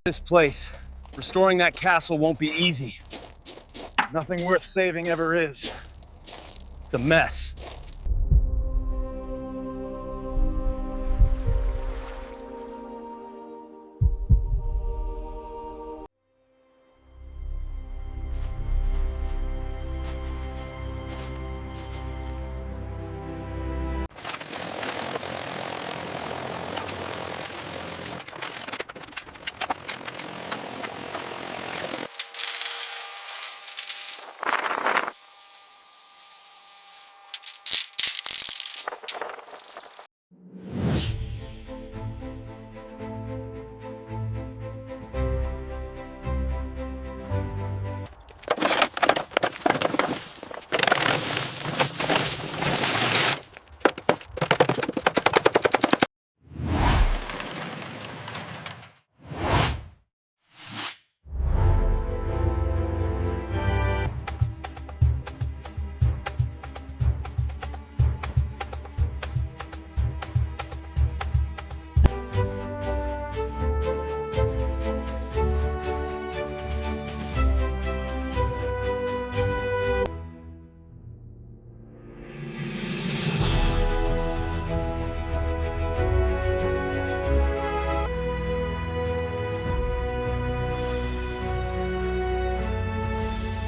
This place. Restoring that castle won't be easy. Nothing worth saving ever is. It's a mess.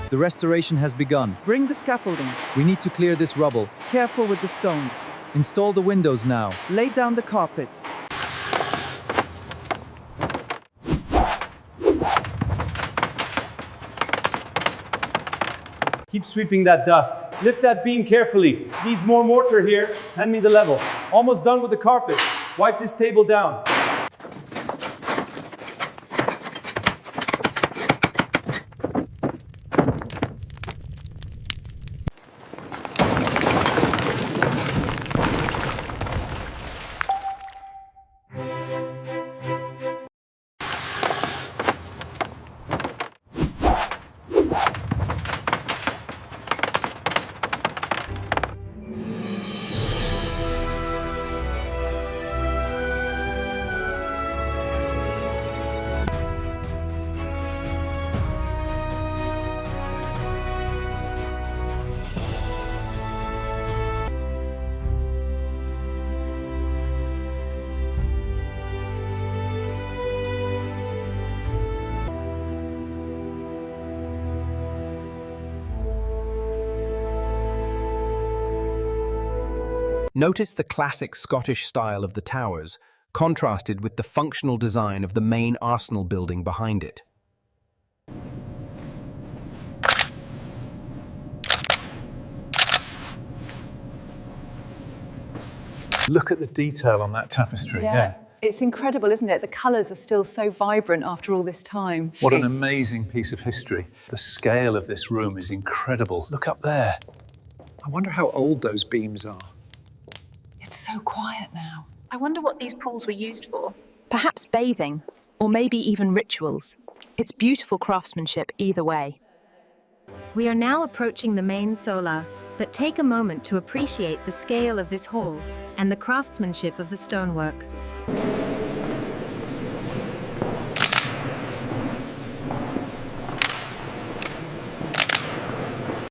The restoration has begun. Bring the scaffolding. We need to clear this rubble. Careful with the stones. Install the windows now. Lay down the carpets. Keep sweeping that dust. Lift that beam carefully. Needs more mortar here. Hand me the level. Almost done with the carpet. Wipe this table down. Notice the classic Scottish style of the towers, contrasted with the functional design of the main arsenal building behind it. Look at the detail on that tapestry. Yeah. It's incredible, isn't it? The colours are still so vibrant after all this time. What an amazing piece of history. The scale of this room is incredible. Look up there. I wonder how old those beams are. It's so quiet now. I wonder what these pools were used for. Perhaps bathing, or maybe even rituals. It's beautiful craftsmanship either way. We are now approaching the main solar, but take a moment to appreciate the scale of this hall and the craftsmanship of the stonework.